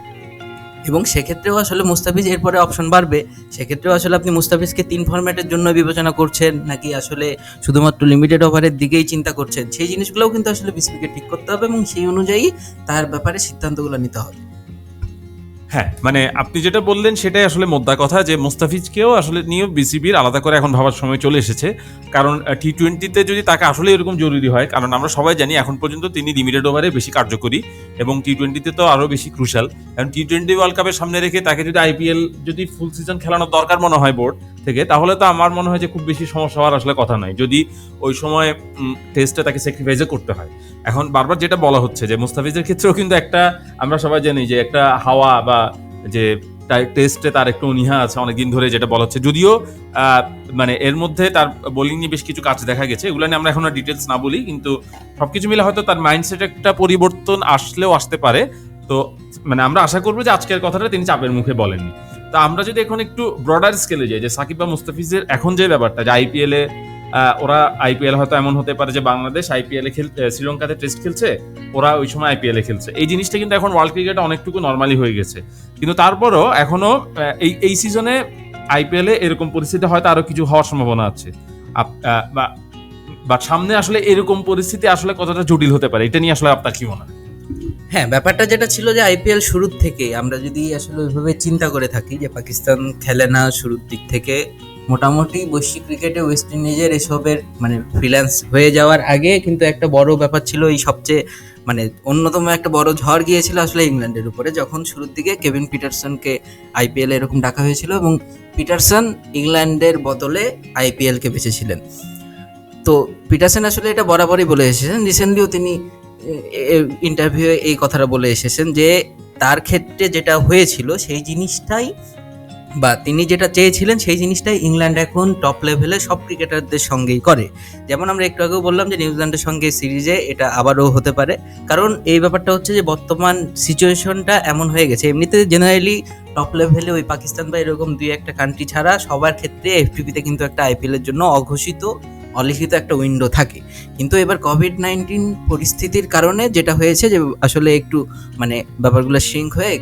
এবং সেক্ষেত্রেও আসলে মুস্তাফিজ এরপরে অপশন বাড়বে। সেক্ষেত্রেও আসলে আপনি মুস্তাফিজকে 3 ফরম্যাটের জন্য বিবেচনা করছেন নাকি আসলে শুধুমাত্র লিমিটেড ওভারের দিকেই চিন্তা করছেন, সেই জিনিসগুলোও কিন্তু আসলে বিসিবিকে ঠিক করতে হবে, এবং সেই অনুযায়ী তার ব্যাপারে সিদ্ধান্তগুলো নিতে হবে। হ্যাঁ, মানে আপনি যেটা বললেন সেটাই আসলে মোদ্দা কথা, যে মুস্তাফিজকেও আসলে নিয়ে বিসিবির আলাদা করে এখন ভাবার সময় চলে এসেছে। কারণ টি-20তে যদি তাকে আসলে এরকম জরুরি হয়, কারণ আমরা সবাই জানি এখন পর্যন্ত তিনি লিমিটেড ওভারে বেশি কার্যকরী, এবং টি-20তে তো আরও বেশি ক্রুশাল। কারণ টি-20 ওয়ার্ল্ড কাপের সামনে রেখে তাকে যদি আইপিএল যদি ফুল সিজন খেলানোর দরকার মনে হয় বোর্ড থেকে, তাহলে তো আমার মনে হয় যে খুব বেশি সমস্যা হওয়ার আসলে কথা নাই, যদি ওই সময় টেস্টে তাকে স্যাক্রিফাইসও করতে হয়। এখন বারবার যেটা বলা হচ্ছে যে মুস্তাফিজের ক্ষেত্রেও কিন্তু একটা, আমরা সবাই জানি যে একটা হাওয়া বা যে টেস্টে তার একটু অনীহা আছে অনেকদিন ধরে, যেটা বলা হচ্ছে। যদিও মানে এর মধ্যে তার বোলিং নিয়ে বেশ কিছু কাজ দেখা গেছে, এগুলো নিয়ে আমরা এখন ডিটেলস না বলি, কিন্তু সবকিছু মিলে হয়তো তার মাইন্ডসেট একটা পরিবর্তন আসলেও আসতে পারে। তো মানে আমরা আশা করবো যে আজকের কথাটা তিনি চাপের মুখে বলেননি। তো আমরা যদি এখন একটু ব্রডার স্কেলে যাই, যে সাকিব বা মুস্তাফিজের এখন যে ব্যাপারটা, যে আইপিএল এ ওরা আইপিএল হয়তো এমন হতে পারে যে বাংলাদেশ আইপিএল এ শ্রীলঙ্কাতে টেস্ট খেলছে, ওরা ওই সময় আইপিএল এ খেলছে, এই জিনিসটা কিন্তু এখন ওয়ার্ল্ড ক্রিকেটে অনেকটুকু নর্মালি হয়ে গেছে। কিন্তু তারপরও এখনো এই সিজনে আইপিএল এ এরকম পরিস্থিতি হয়তো আরো কিছু হওয়ার সম্ভাবনা আছে, বা সামনে আসলে এরকম পরিস্থিতি আসলে কতটা জটিল হতে পারে, এটা নিয়ে আসলে আপনার কি মনে হয়? হ্যাঁ, ব্যাপারটা যেটা ছিল যে আইপিএল শুরুর থেকে আমরা যদি আসলে ওইভাবে চিন্তা করে থাকি যে পাকিস্তান খেলে না শুরুর দিক থেকে, মোটামুটি বৈশ্বিক ক্রিকেটে ওয়েস্ট ইন্ডিজের এসবের মানে ফ্রিল্যান্স হয়ে যাওয়ার আগে কিন্তু একটা বড় ব্যাপার ছিল, এই সবচেয়ে মানে অন্যতম একটা বড় ঝড় গিয়েছিল আসলে ইংল্যান্ডের উপরে, যখন শুরুর দিকে কেভিন পিটারসনকে আইপিএল এরকম ডাকা হয়েছিল এবং পিটারসন ইংল্যান্ডের বদলে আইপিএলকে বেঁচেছিলেন। তো পিটারসন আসলে এটা বরাবরই বলে এসেছেন, রিসেন্টলিও তিনি ইন্টারভিউয়ে এই কথাটা বলে এসেছেন যে তার ক্ষেত্রে যেটা হয়েছিল সেই জিনিসটাই, বা তিনি যেটা চেয়েছিলেন সেই জিনিসটাই ইংল্যান্ড এখন টপ লেভেলে সব ক্রিকেটারদের সঙ্গেই করে। যেমন আমরা একটু আগেও বললাম যে নিউজিল্যান্ডের সঙ্গে সিরিজে এটা আবারও হতে পারে, কারণ এই ব্যাপারটা হচ্ছে যে বর্তমান সিচুয়েশনটা এমন হয়ে গেছে। এমনিতে জেনারেলি টপ লেভেলে ওই পাকিস্তান বা এরকম দুই একটা কান্ট্রি ছাড়া সবার ক্ষেত্রে এফটিপিতে কিন্তু একটা আইপিএলের জন্য অঘোষিত অলিখিত একটা উইন্ডো থাকে। কিন্তু এবার কোভিড-19 পরিস্থিতির কারণে যেটা হয়েছে যে আসলে একটু মানে ব্যাপারগুলো শ্রিঙ্ক হয়ে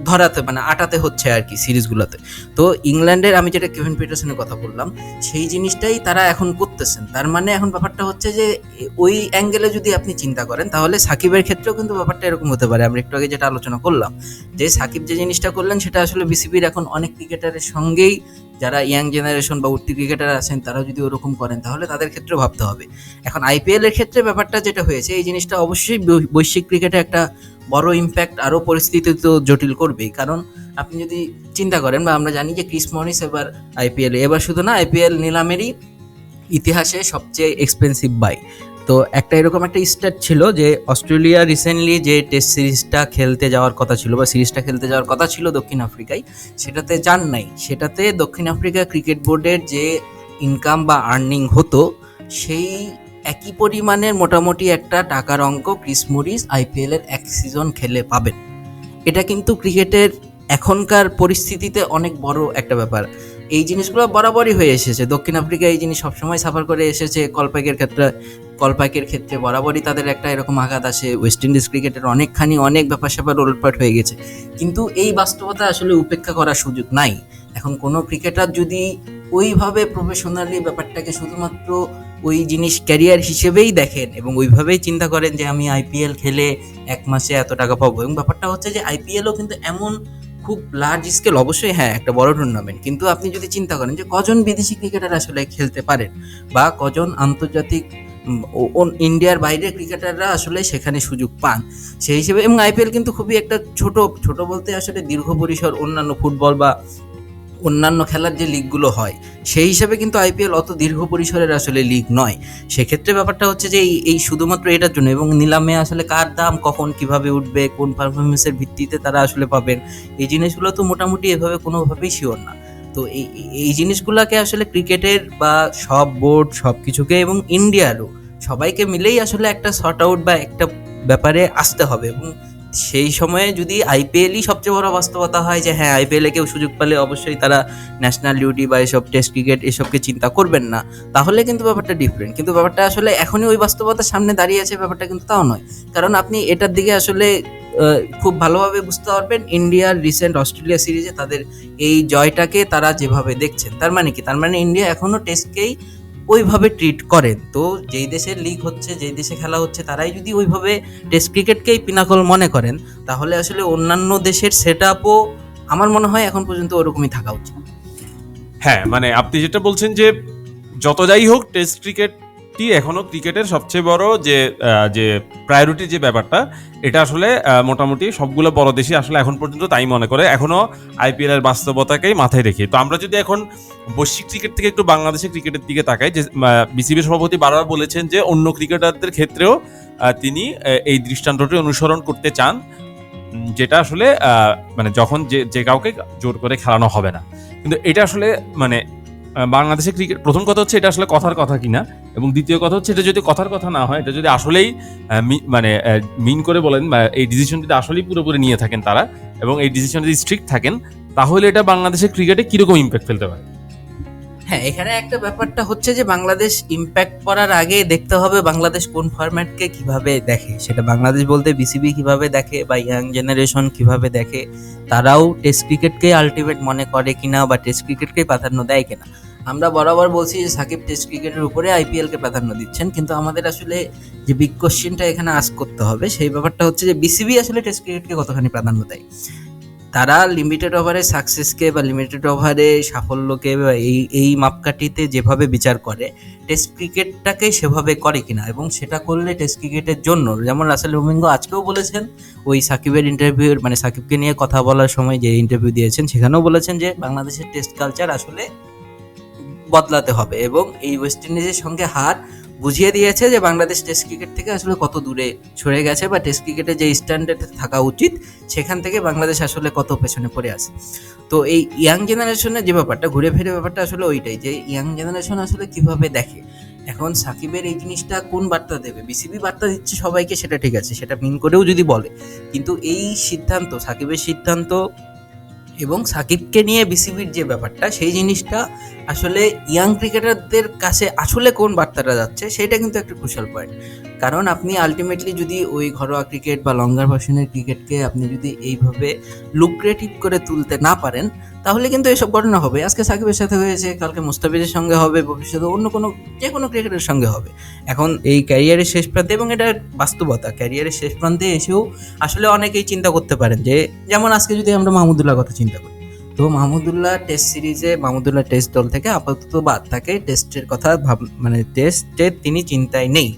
ধরাতে মানে আটাতে হচ্ছে আর কি সিরিজগুলোতে। তো ইংল্যান্ডের আমি যেটা কেভিন পিটারসনের কথা বললাম সেই জিনিসটাই তারা এখন করতেছেন। তার মানে এখন ব্যাপারটা হচ্ছে যে ওই অ্যাঙ্গেলে যদি আপনি চিন্তা করেন তাহলে সাকিবের ক্ষেত্রেও কিন্তু ব্যাপারটা এরকম হতে পারে। আমরা একটু আগে যেটা আলোচনা করলাম যে সাকিব যে জিনিসটা করলেন সেটা আসলে বিসিবির এখন অনেক ক্রিকেটারের সঙ্গেই, যারা ইয়াং জেনারেশন বা উঠতি ক্রিকেটার আছেন তারা যদি ওরকম করেন তাহলে তাদের ক্ষেত্রেও ভাবতে হবে। এখন আইপিএল এর ক্ষেত্রে ব্যাপারটা যেটা হয়েছে এই জিনিসটা অবশ্যই বৈশ্বিক ক্রিকেটে একটা বড় ইম্প্যাক্ট আরও পরিস্থিতি তো জটিল করবেই। কারণ আপনি যদি চিন্তা করেন বা আমরা জানি যে ক্রিস মরিস এবার এবার শুধু না আইপিএল নিলামেরই ইতিহাসে সবচেয়ে এক্সপেন্সিভ বাই। তো একটা এরকম একটা স্ট্যাট ছিল যে অস্ট্রেলিয়া রিসেন্টলি যে টেস্ট সিরিজটা খেলতে যাওয়ার কথা ছিল বা সিরিজটা খেলতে যাওয়ার কথা ছিল দক্ষিণ আফ্রিকায়, সেটাতে যান নাই। সেটাতে দক্ষিণ আফ্রিকা ক্রিকেট বোর্ডের যে ইনকাম বা আর্নিং হতো সেই একই পরিমাণের মোটামুটি একটা টাকার অঙ্ক ক্রিস মরিস আইপিএলের এক সিজন খেলে পাবেন। এটা কিন্তু ক্রিকেটের এখনকার পরিস্থিতিতে অনেক বড় একটা ব্যাপার। এই জিনিসগুলো বরাবরই হয়ে এসেছে, দক্ষিণ আফ্রিকা এই জিনিস সবসময় সাফার করে এসেছে। কলপাইকের ক্ষেত্রে বরাবরই তাদের একটা এরকম আঘাত আসে। ওয়েস্ট ইন্ডিজ ক্রিকেটের অনেক ব্যাপার স্যাপার ওলটপাট হয়ে গেছে, কিন্তু এই বাস্তবতা আসলে উপেক্ষা করার সুযোগ নাই। এখন কোনো ক্রিকেটার যদি ওইভাবে প্রফেশনালি ব্যাপারটাকে শুধুমাত্র ওই জিনিস ক্যারিয়ার হিসেবেই দেখেন এবং ওইভাবেই চিন্তা করেন যে আমি আইপিএল খেলে এক মাসে এত টাকা পাবো, এবং ব্যাপারটা হচ্ছে যে আইপিএলও কিন্তু এমন খুব লার্জ স্কেল, অবশ্যই হ্যাঁ একটা বড় টুর্নামেন্ট, কিন্তু আপনি যদি চিন্তা করেন যে কজন বিদেশি ক্রিকেটার আসলে খেলতে পারেন বা কজন আন্তর্জাতিক ইন্ডিয়ার বাইরের ক্রিকেটাররা আসলে সেখানে সুযোগ পান সেই হিসেবে, এবং আইপিএল কিন্তু খুবই একটা ছোট বলতে আসলে দীর্ঘ পরিসর অন্যান্য ফুটবল বা অন্যান্য খেলার যে লিগগুলো হয় সেই হিসাবে কিন্তু আইপিএল অত দীর্ঘ পরিসরের আসলে লিগ নয়। সেক্ষেত্রে ব্যাপারটা হচ্ছে যে এই শুধুমাত্র এটার জন্য, এবং নিলামে আসলে কার দাম কখন কিভাবে উঠবে, কোন পারফরমেন্সের ভিত্তিতে তারা আসলে পাবেন, এই জিনিসগুলো তো মোটামুটি এভাবে কোনোভাবেই শিওর না। তো এই জিনিসগুলোকে আসলে ক্রিকেটের বা সব বোর্ড সব কিছুকে এবং ইন্ডিয়ারও সবাইকে মিলেই আসলে একটা সর্ট আউট বা একটা ব্যাপারে আসতে হবে। এবং সেই সময়ে যদি আইপিএলই সবচেয়ে বড় বাস্তবতা হয় যে হ্যাঁ আইপিএলে কেউ সুযোগ পেলে অবশ্যই তারা ন্যাশনাল ডিউটি বা এসব টেস্ট ক্রিকেট এসবকে চিন্তা করবেন না, তাহলে কিন্তু ব্যাপারটা ডিফারেন্ট। কিন্তু ব্যাপারটা আসলে এখনই ওই বাস্তবতার সামনে দাঁড়িয়ে আছে ব্যাপারটা কিন্তু তাও নয়। কারণ আপনি এটার দিকে আসলে খুব ভালোভাবে বুঝতে পারবেন ইন্ডিয়ার রিসেন্ট অস্ট্রেলিয়া সিরিজে তাদের এই জয়টাকে তারা যেভাবে দেখছেন। তার মানে কি, তার মানে ইন্ডিয়া এখনও টেস্টকেই ওইভাবে ট্রিট করেন। তো যেই দেশের লিগ হচ্ছে, যেই দেশে খেলা হচ্ছে, তারাই যদি ওইভাবে টেস্ট ক্রিকেটকেই পিনাকল মনে করেন তাহলে আসলে অন্যান্য দেশের সেট আপও আমার মনে হয় এখন পর্যন্ত ওরকমই থাকা উচিত। হ্যাঁ, মানে আপনি যেটা বলছেন যে যত যাই হোক টেস্ট ক্রিকেট পরবর্তী এখনো ক্রিকেটের সবচেয়ে বড় যে প্রায়োরিটি যে ব্যাপারটা, এটা আসলে মোটামুটি সবগুলো বড় দেশই আসলে এখন পর্যন্ত তাই মনে করে, এখনো আইপিএল এর বাস্তবতাকেই মাথায় রেখে। তো আমরা যদি এখন বৈশ্বিক ক্রিকেট থেকে একটু বাংলাদেশের ক্রিকেটের দিকে তাকাই, যে বিসিবি সভাপতি বারবার বলেছেন যে অন্য ক্রিকেটারদের ক্ষেত্রেও তিনি এই দৃষ্টান্তটি অনুসরণ করতে চান, যেটা আসলে মানে যখন যে কাউকে জোর করে খেলানো হবে না। কিন্তু এটা আসলে মানে বাংলাদেশের ক্রিকেট, প্রথম কথা হচ্ছে এটা আসলে কথার কথা কিনা, এবং দ্বিতীয় কথা হচ্ছে এটা যদি কথার কথা না হয়, এটা যদি আসলেই মানে মিন করে বলেন বা এই ডিসিশন যদি আসলেই পুরোপুরি নিয়ে থাকেন তারা, এবং এই ডিসিশন যদি স্ট্রিক্ট থাকেন, তাহলে এটা বাংলাদেশের ক্রিকেটে কিরকম ইম্প্যাক্ট ফেলতে পারে? হ্যাঁ, এখানে একটা ব্যাপারটা হচ্ছে যে বাংলাদেশ ইম্প্যাক্ট করার আগে দেখতে হবে বাংলাদেশ কোন ফরম্যাটকে কিভাবে দেখে। সেটা বাংলাদেশ বলতে বিসিবি কিভাবে দেখে বা ইয়াং জেনারেশন কিভাবে দেখে, তারাও টেস্ট ক্রিকেটকে আলটিমেট মনে করে কিনা বা টেস্ট ক্রিকেটকে প্রাধান্য দেয় কিনা। আমরা বরাবর বলছি যে সাকিব টেস্ট ক্রিকেটের উপরে আইপিএলকে প্রাধান্য দিচ্ছেন, কিন্তু আমাদের আসলে যে বিগ কোশ্চেনটা এখানে আস্ক করতে হবে সেই ব্যাপারটা হচ্ছে যে বিসিবি আসলে টেস্ট ক্রিকেটকে কতখানি প্রাধান্য দেয়। তারা লিমিটেড ওভারে সাকসেসকে বা লিমিটেড ওভারে সাফল্যকে বা এই মাপকাঠিতে যেভাবে বিচার করে, টেস্ট ক্রিকেটটাকে সেভাবে করে কিনা, এবং সেটা করলে টেস্ট ক্রিকেটের জন্য, যেমন রাসেল ডোমিঙ্গো আজকেও বলেছেন ওই সাকিবের ইন্টারভিউ, মানে সাকিবকে নিয়ে কথা বলার সময় যে ইন্টারভিউ দিয়েছেন সেখানেও বলেছেন যে বাংলাদেশের টেস্ট কালচার আসলে বদলাতে হবে, এবং এই ওয়েস্ট ইন্ডিজের সঙ্গে হার বুঝিয়ে দিয়েছে যে বাংলাদেশ টেস্ট ক্রিকেট থেকে আসলে কত দূরে সরে গেছে, বা টেস্ট ক্রিকেটে যে স্ট্যান্ডার্ড থাকা উচিত সেখান থেকে বাংলাদেশ আসলে কত পেছনে পড়ে আছে। তো এই ইয়াং জেনারেশনের যে ব্যাপারটা, ঘুরে ফিরে ব্যাপারটা আসলে ওইটাই, যে ইয়াং জেনারেশন আসলে কিভাবে দেখে। এখন সাকিবের এই জিনিসটা কোন বার্তা দেবে, বিসিবি বার্তা দিচ্ছে সবাইকে, সেটা ঠিক আছে, সেটা মিন করেও যদি বলে, কিন্তু এই সিদ্ধান্ত, সাকিবের সিদ্ধান্ত এবং সাকিবকে নিয়ে বিসিবির যে ব্যাপারটা, সেই জিনিসটা আসলে ইয়াং ক্রিকেটারদের কাছে আসলে কোন বার্তাটা যাচ্ছে সেটা কিন্তু একটা ক্রুশাল পয়েন্ট। কারণ আপনি আলটিমেটলি যদি ওই ঘরোয়া ক্রিকেট বা লঙ্গার ভার্সনের ক্রিকেটকে আপনি যদি এইভাবে লুক্রেটিভ করে তুলতে না পারেন, তাহলে কিন্তু এসব ঘটনা হবে। আজকে সাকিবের সাথে হয়েছে, কালকে মুস্তাফিজের সঙ্গে হবে, ভবিষ্যতে অন্য কোনো যে কোনো ক্রিকেটের সঙ্গে হবে। এখন এই ক্যারিয়ারের শেষ প্রান্তে, এবং এটা বাস্তবতা, ক্যারিয়ারের শেষ প্রান্তে এসেও আসলে অনেকেই চিন্তা করতে পারেন যে, যেমন আজকে যদি আমরা মাহমুদুল্লাহর কথা চিন্তা করি, তো মাহমুদুল্লাহ টেস্ট সিরিজে, মাহমুদুল্লাহ টেস্ট দল থেকে আপাতত বাদ থাকে, টেস্টের কথা মানে টেস্টে তিনি চিন্তায় নেই।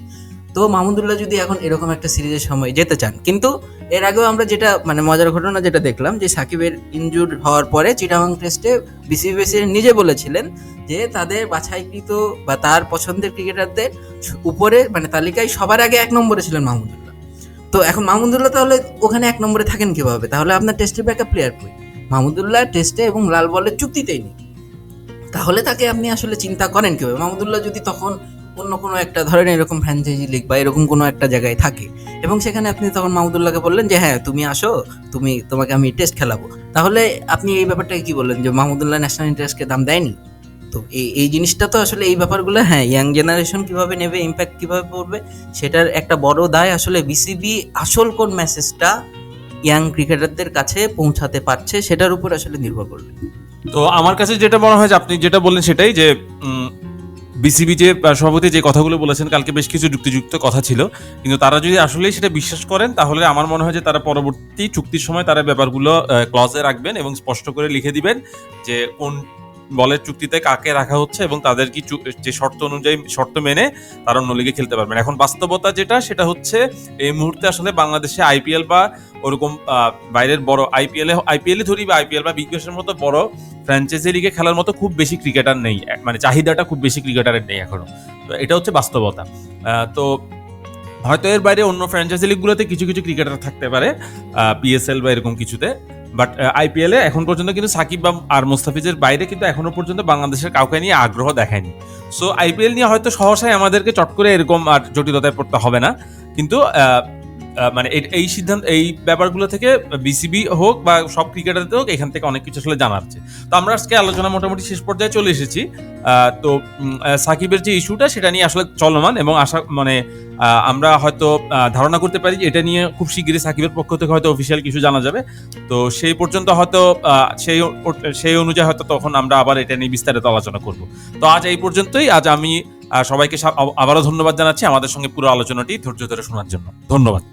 তো মাহমুদুল্লাহ যদি এখন এরকম একটা সিরিজের সময় যেতে চান, কিন্তু এর আগেও আমরা যেটা মানে মজার ঘটনা যেটা দেখলাম, যে সাকিবের ইনজুর হওয়ার পরে চিটাগাং টেস্টে বিসিবি প্রেসিডেন্ট নিজে বলেছিলেন যে তাদের বাছাইকৃত বা তার পছন্দের ক্রিকেটারদের উপরে মানে তালিকায় সবার আগে 1 নম্বরে ছিলেন মাহমুদুল্লাহ। তো এখন মাহমুদুল্লাহ তাহলে ওখানে 1 নম্বরে থাকেন কিভাবে? তাহলে আপনার টেস্টের ব্যাকআপ প্লেয়ার কই? মাহমুদুল্লাহ টেস্টে এবং লাল বলের চুক্তিতেই নেই, তাহলে তাকে আপনি আসলে চিন্তা করেন কিভাবে? মাহমুদুল্লাহ যদি তখন অন্য কোনো একটা, ধরেন এরকম ফ্র্যাঞ্চাইজি লিগ বা এরকম কোনো একটা জায়গায় থাকে, এবং সেখানে আপনি তখন মাহমুদুল্লাহকে বললেন যে হ্যাঁ তুমি আসো, তোমাকে আমি টেস্ট খেলাবো, তাহলে আপনি এই ব্যাপারটাকে কি বললেন, যে মাহমুদুল্লাহ ন্যাশনাল ইন্টারেস্টকে দাম দেয়নি? তো এই জিনিসটা তো আসলে, এই ব্যাপারগুলো হ্যাঁ ইয়াং জেনারেশন কিভাবে নেবে, ইম্প্যাক্ট কিভাবে পড়বে, সেটার একটা বড় দায় আসলে বিসিবি আসল কোন মেসেজটা ইয়াং ক্রিকেটারদের কাছে পৌঁছাতে পারছে সেটার উপর আসলে নির্ভর করবে। তো আমার কাছে যেটা মনে হয় যে আপনি যেটা বললেন সেটাই, যে বিসিবি যে সভাপতি যে কথাগুলো বলেছেন কালকে, বেশ কিছু যুক্তিযুক্ত কথা ছিল, কিন্তু তারা যদি আসলেই সেটা বিশ্বাস করেন, তাহলে আমার মনে হয় যে তারা পরবর্তী চুক্তির সময় তারা ব্যাপারগুলো ক্লজে রাখবেন এবং স্পষ্ট করে লিখে দিবেন যে কোন বলের চুক্তিতে কাকে রাখা হচ্ছে, এবং তাদের কি যে শর্ত অনুযায়ী, শর্ত মেনে তারা অন্য লিগে খেলতে পারবেন। এখন বাস্তবতা যেটা, সেটা হচ্ছে এই মুহূর্তে আসলে বাংলাদেশে আইপিএল বা ওরকম বাইরের বড় আইপিএলে ধরি বা আইপিএল বা বিগ ব্যাশের মতো বড় ফ্র্যাঞ্চাইজি লিগে খেলার মতো খুব বেশি ক্রিকেটার নেই, মানে চাহিদাটা খুব বেশি ক্রিকেটারের নেই এখনো। তো এটা হচ্ছে বাস্তবতা। তো হয়তো এর বাইরে অন্য ফ্র্যাঞ্চাইজি লিগগুলোতে কিছু কিছু ক্রিকেটার থাকতে পারে, পিএসএল বা এরকম কিছুতে, বাট আইপিএলে এখন পর্যন্ত কিন্তু সাকিব বা আর মুস্তাফিজের বাইরে কিন্তু এখনো পর্যন্ত বাংলাদেশের কাউকে নিয়ে আগ্রহ দেখায়নি। সো আইপিএল নিয়ে হয়তো সহসায় আমাদেরকে চট করে এরকম আর জটিলতায় পড়তে হবে না, কিন্তু মানে এই সিদ্ধান্ত, এই ব্যাপারগুলো থেকে বিসিবি হোক বা সব ক্রিকেটারদের হোক, এখান থেকে অনেক কিছু আসলে জানার আছে। তো আমরা আজকে আলোচনা মোটামুটি শেষ পর্যায়ে চলে এসেছি। তো সাকিবের যে ইস্যুটা, সেটা নিয়ে আসলে চলমান, এবং আশা মানে আমরা হয়তো ধারণা করতে পারি যে এটা নিয়ে খুব শীঘ্রই সাকিবের পক্ষ থেকে হয়তো অফিসিয়াল কিছু জানা যাবে। তো সেই পর্যন্ত হয়তো সেই অনুযায়ী হয়তো তখন আমরা আবার এটা নিয়ে বিস্তারিত আলোচনা করব। তো আজ এই পর্যন্তই। আজ আমি সবাইকে আবারও ধন্যবাদ জানাচ্ছি আমাদের সঙ্গে পুরো আলোচনাটি ধৈর্য ধরে শোনার জন্য। ধন্যবাদ।